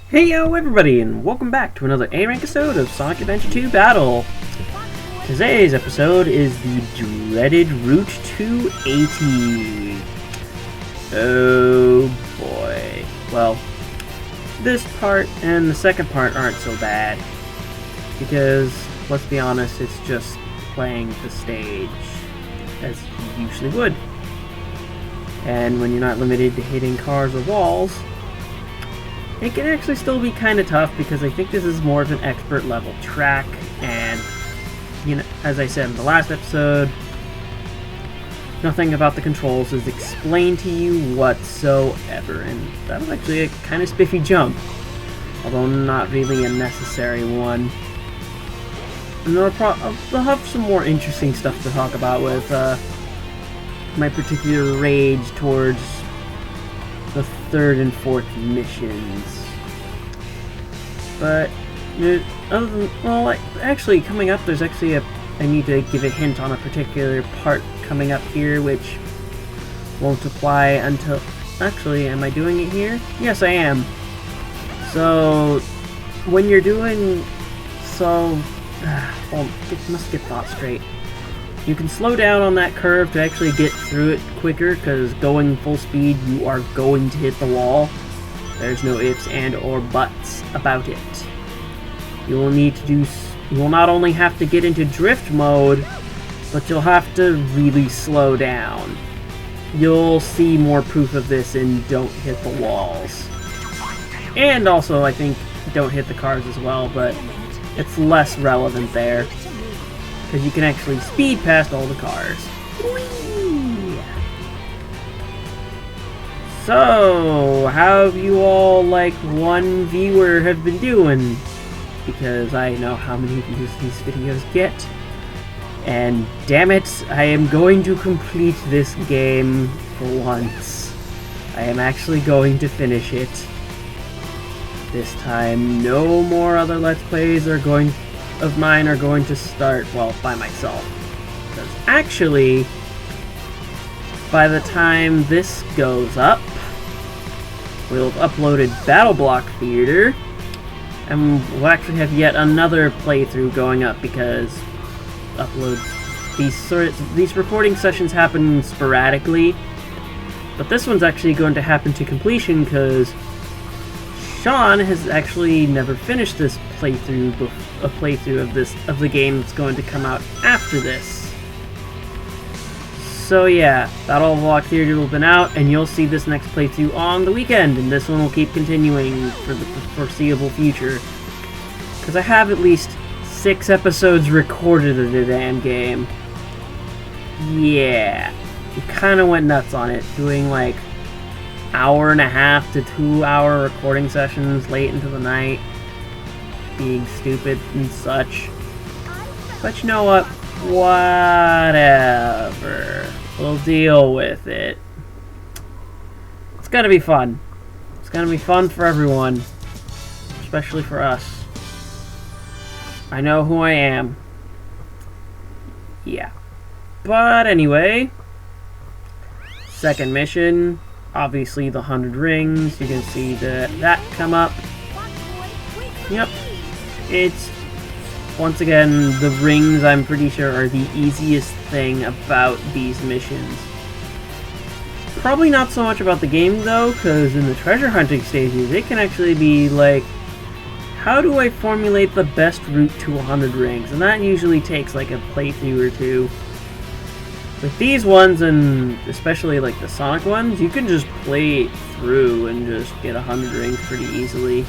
Hey yo everybody, and welcome back to another A-Rank episode of Sonic Adventure 2 Battle. Today's episode is the dreaded Route 280. Oh boy. Well, this part and the second part aren't so bad, because, let's be honest, it's just playing the stage as you usually would. And when you're not limited to hitting cars or walls, it can actually still be kind of tough, because I think this is more of an expert level track, and, you know, as I said in the last episode, nothing about the controls is explained to you whatsoever, and that was actually a kind of spiffy jump, although not really a necessary one. And I'll have some more interesting stuff to talk about with my particular rage towards the third and fourth missions. But other than, well, actually coming up, there's actually I need to give a hint on a particular part coming up here, which won't apply until, actually, am I doing it here? Yes, I am. So when you're doing, well, must get thought straight. You can slow down on that curve to actually get through it quicker, because going full speed, you are going to hit the wall. There's no ifs and or buts about it. You will not only have to get into drift mode, but you'll have to really slow down. You'll see more proof of this in Don't Hit the Walls. And also, I think, Don't Hit the Cars as well, but it's less relevant there, because you can actually speed past all the cars. Whee! So, how have you all, like, one viewer have been doing? Because I know how many views these videos get. And damn it, I am going to complete this game for once. I am actually going to finish it. This time, no more other Let's Plays of mine are going to start, well, by myself. Because actually, by the time this goes up, we'll have uploaded Battle Block Theater, and we'll actually have yet another playthrough going up, because these recording sessions happen sporadically, but this one's actually going to happen to completion, because Sean has actually never finished this playthrough, of the game that's going to come out after this. So yeah, Battle Block Theater will have been out, and you'll see this next playthrough on the weekend, and this one will keep continuing for the foreseeable future. Because I have at least 6 episodes recorded of the damn game. Yeah, we kind of went nuts on it, doing like hour-and-a-half to 2-hour recording sessions late into the night, being stupid and such. But you know what? Whatever. We'll deal with it. It's gonna be fun. It's gonna be fun for everyone, especially for us. I know who I am. Yeah. But anyway, second mission. Obviously the 100 rings, you can see that come up. Yep. It's, once again, the rings I'm pretty sure are the easiest thing about these missions. Probably not so much about the game though, because in the treasure hunting stages it can actually be like, how do I formulate the best route to 100 rings? And that usually takes like a playthrough or two. With these ones, and especially like the Sonic ones, you can just play it through and just get 100 rings pretty easily.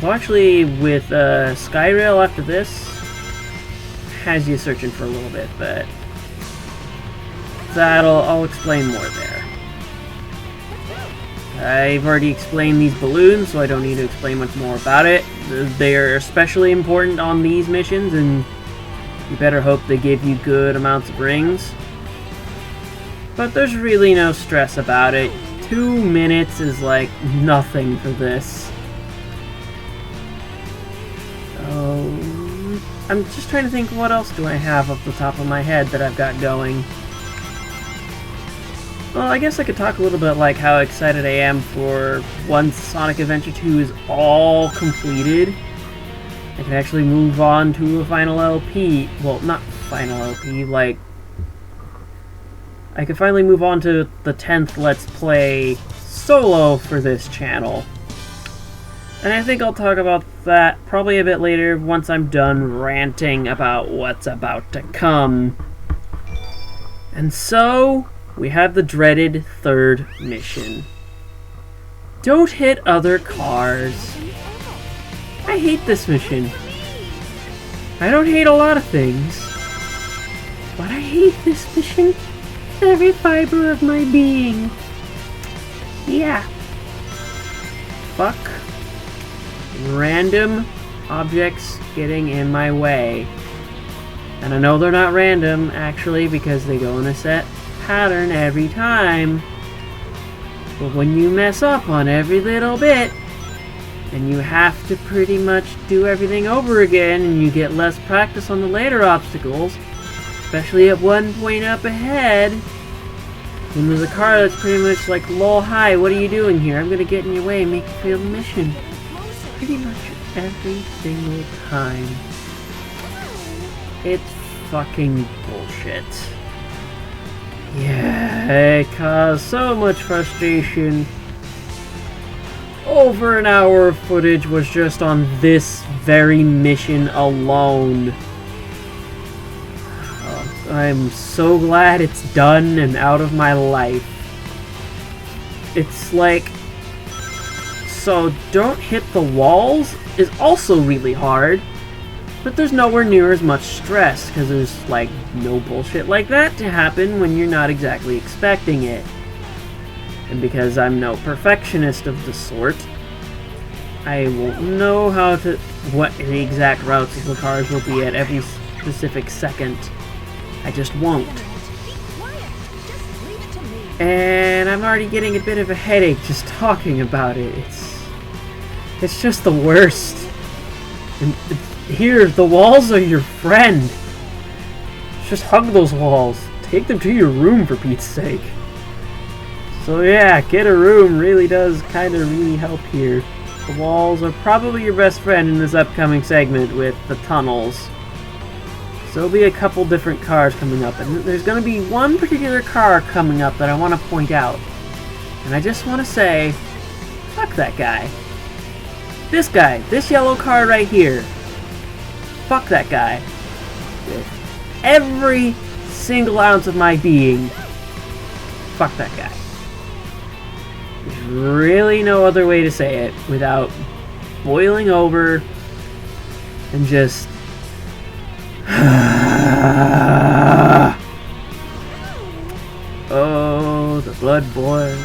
Well, actually, with Skyrail after this, has you searching for a little bit, but I'll explain more there. I've already explained these balloons, so I don't need to explain much more about it. They are especially important on these missions, and you better hope they give you good amounts of rings. But there's really no stress about it. 2 minutes is like nothing for this. I'm just trying to think, what else do I have off the top of my head that I've got going? Well, I guess I could talk a little bit like how excited I am for once Sonic Adventure 2 is all completed. I can actually move on to a final LP. Well, not final LP, like... I can finally move on to the 10th Let's Play solo for this channel. And I think I'll talk about that probably a bit later once I'm done ranting about what's about to come. And so... we have the dreaded third mission. Don't hit other cars. I hate this mission. I don't hate a lot of things, but I hate this mission with every fiber of my being. Yeah. Fuck random objects getting in my way. And I know they're not random, actually, because they go in a set pattern every time. But when you mess up on every little bit, and you have to pretty much do everything over again, and you get less practice on the later obstacles, especially at one point up ahead, when there's a car that's pretty much like, lol, hi, what are you doing here? I'm gonna get in your way and make you fail the mission. Pretty much every single time. It's fucking bullshit. Yeah, it caused so much frustration. Over an hour of footage was just on this very mission alone. I'm so glad it's done and out of my life. It's like... so don't hit the walls is also really hard. But there's nowhere near as much stress, because there's, like, no bullshit like that to happen when you're not exactly expecting it. And because I'm no perfectionist of the sort, I won't know what the exact routes of the cars will be at every specific second. I just won't. And I'm already getting a bit of a headache just talking about it. It's just the worst. And here, the walls are your friend. Just hug those walls. Take them to your room, for Pete's sake. So yeah, get a room really does kind of really help here. The walls are probably your best friend in this upcoming segment with the tunnels. So there'll be a couple different cars coming up, and there's going to be one particular car coming up that I want to point out. And I just want to say, fuck that guy. This guy, this yellow car right here. Fuck that guy. With every single ounce of my being. Fuck that guy. There's really no other way to say it without boiling over and just... oh, the blood boils.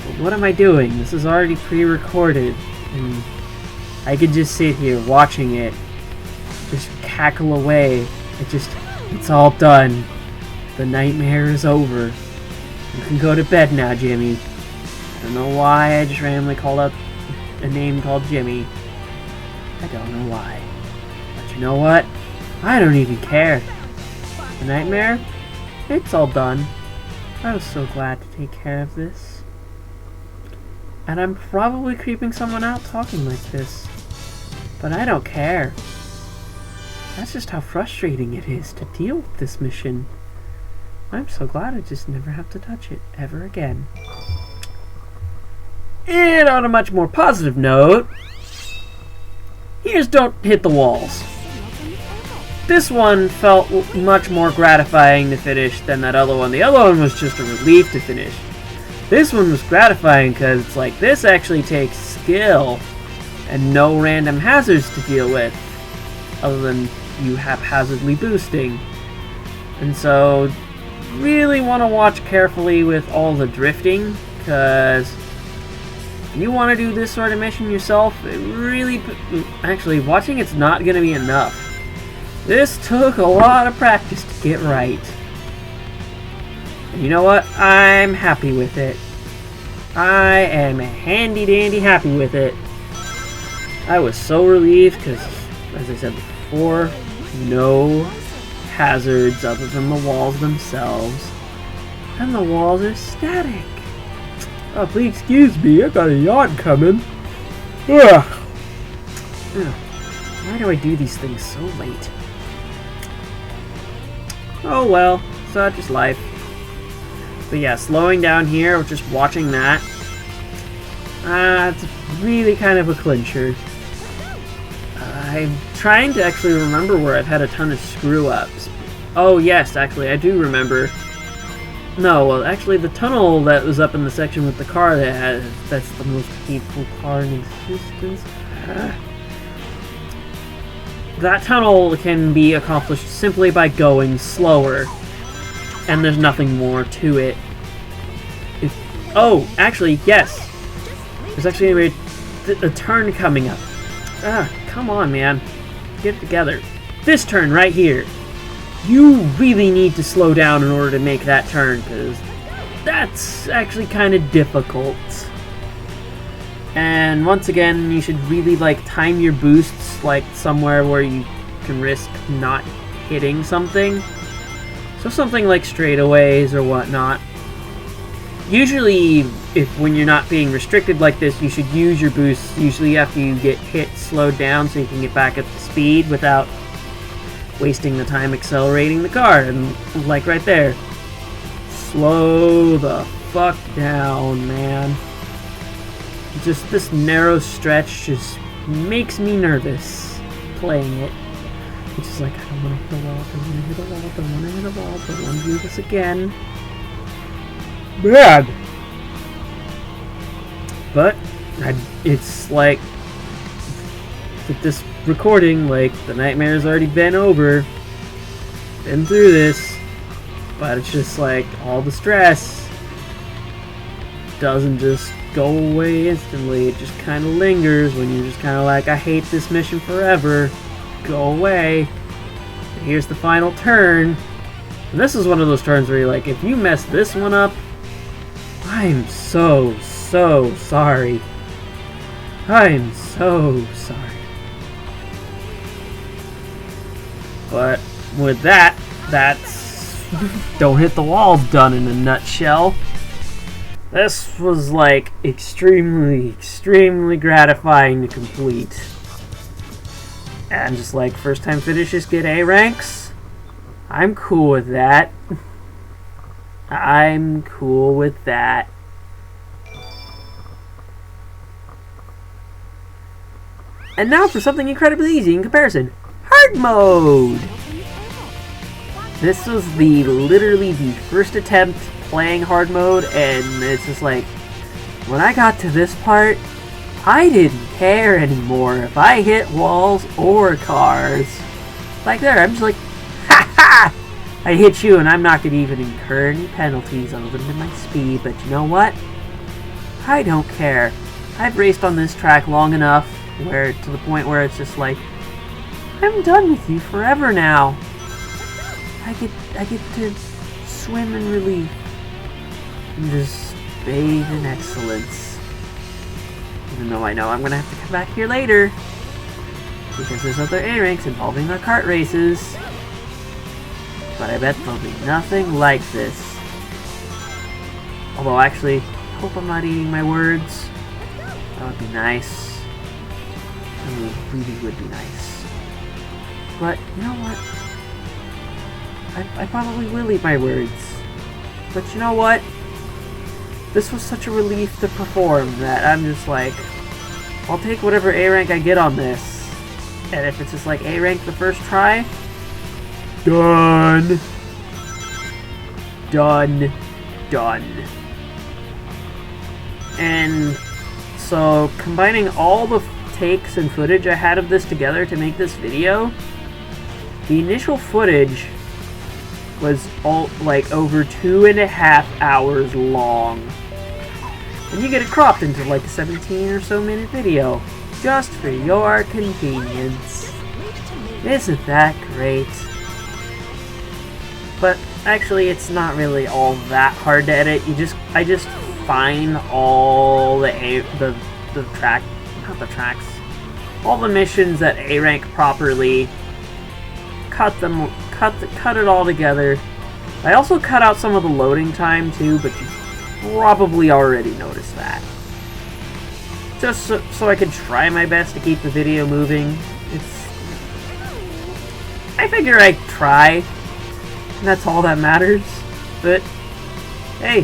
But what am I doing? This is already pre-recorded, and I could just sit here watching it, just cackle away. It's all done. The nightmare is over. You can go to bed now, Jimmy. I don't know why I just randomly called out a name called Jimmy. I don't know why. But you know what? I don't even care. The nightmare? It's all done. I was so glad to take care of this. And I'm probably creeping someone out talking like this. But I don't care. That's just how frustrating it is to deal with this mission. I'm so glad I just never have to touch it ever again. And on a much more positive note, here's Don't Hit the Walls. This one felt much more gratifying to finish than that other one. The other one was just a relief to finish. This one was gratifying because it's like, this actually takes skill and no random hazards to deal with other than you haphazardly boosting. And so really want to watch carefully with all the drifting, because if you want to do this sort of mission yourself, it really... actually, watching it's not going to be enough. This took a lot of practice to get right. And you know what? I'm happy with it. I am handy dandy happy with it. I was so relieved because, as I said before, no hazards other than the walls themselves. And the walls are static. Oh, please excuse me, I got a yawn coming. Ugh. Why do I do these things so late? Oh well, such is life. But yeah, slowing down here, just watching that, it's really kind of a clincher. I'm trying to actually remember where I've had a ton of screw-ups. Oh yes, actually, I do remember. No, well, actually, the tunnel that was up in the section with the car that's the most hateful car in existence. That tunnel can be accomplished simply by going slower. And there's nothing more to it. Oh, actually, yes. There's actually a turn coming up. Come on, man. Get it together. This turn right here. You really need to slow down in order to make that turn, because that's actually kind of difficult. And once again, you should really time your boosts somewhere where you can risk not hitting something. So something like straightaways or whatnot. Usually, when you're not being restricted like this, you should use your boosts usually after you get hit slowed down so you can get back up to speed without wasting the time accelerating the car. And right there. Slow the fuck down, man. Just this narrow stretch just makes me nervous playing it. It's just I don't want to hit a wall, I don't want to hit a wall, I don't want to hit a wall, I don't want to do this again. Bad! But, it's with this recording, the nightmare's already been over. Been through this. But it's just all the stress doesn't just go away instantly. It just kind of lingers when you're just kind of I hate this mission forever. Go away. And here's the final turn. And this is one of those turns where you're if you mess this one up, I'm so sorry. I'm so sorry. But with that's don't hit the walls done in a nutshell. This was extremely gratifying to complete. And just first time finishes get A ranks. I'm cool with that. I'm cool with that. And now for something incredibly easy in comparison. Hard mode! This was literally the first attempt playing hard mode, and it's just when I got to this part, I didn't care anymore if I hit walls or cars. There, I'm just ha ha! I hit you and I'm not going to even incur any penalties other than my speed, but you know what? I don't care. I've raced on this track long enough to the point where it's just I'm done with you forever now. I get to swim in relief and just bathe in excellence. Even though I know I'm gonna have to come back here later because there's other A ranks involving the kart races. But I bet there'll be nothing like this. Although actually, I hope I'm not eating my words. That would be nice. It really would be nice. But you know what? I probably will eat my words. But you know what? This was such a relief to perform that I'm just I'll take whatever A rank I get on this. And if it's just A rank the first try, done. Done. And so combining all the takes and footage I had of this together to make this video, the initial footage was all over 2.5 hours long. And you get it cropped into a 17 or so minute video, just for your convenience. Isn't that great? But actually, it's not really all that hard to edit. I just find all all the missions that A rank properly, cut it all together. I also cut out some of the loading time too, but you probably already noticed that. Just so I can try my best to keep the video moving. I figure I try, and that's all that matters. But hey,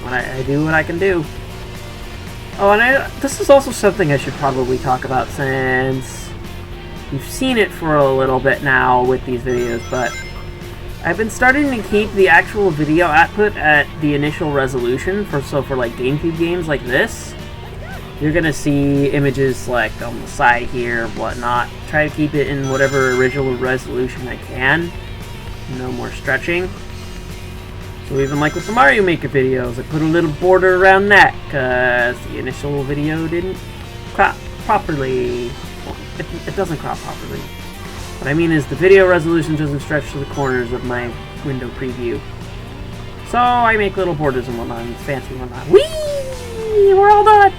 when I do what I can do. Oh, and this is also something I should probably talk about, since you've seen it for a little bit now with these videos, but I've been starting to keep the actual video output at the initial resolution for like GameCube games like this. You're gonna see images like on the side here, whatnot. Try to keep it in whatever original resolution I can. No more stretching. So even like with the Mario Maker videos, I put a little border around that because the initial video didn't crop properly. Well, it doesn't crop properly. What I mean is the video resolution doesn't stretch to the corners of my window preview. So I make little borders and whatnot, and it's fancy and whatnot. Whee! We're all done!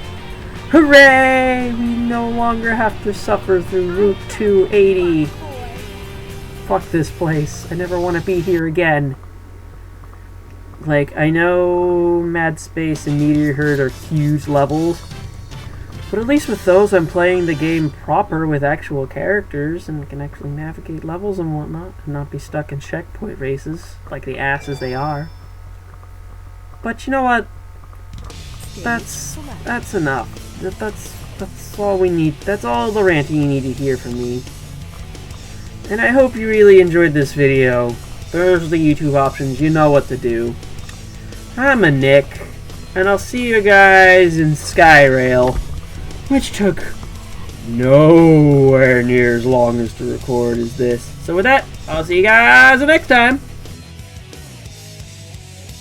Hooray! We no longer have to suffer through Route 280. Fuck this place. I never want to be here again. Like, I know Mad Space and Meteor Herd are huge levels, but at least with those I'm playing the game proper with actual characters and can actually navigate levels and whatnot and not be stuck in checkpoint races like the asses they are. But you know what? That's enough. That's all we need. That's all the ranting you need to hear from me. And I hope you really enjoyed this video. There's the YouTube options. You know what to do. I'm a Nick, and I'll see you guys in Skyrail, which took nowhere near as long as to record as this. So with that, I'll see you guys next time.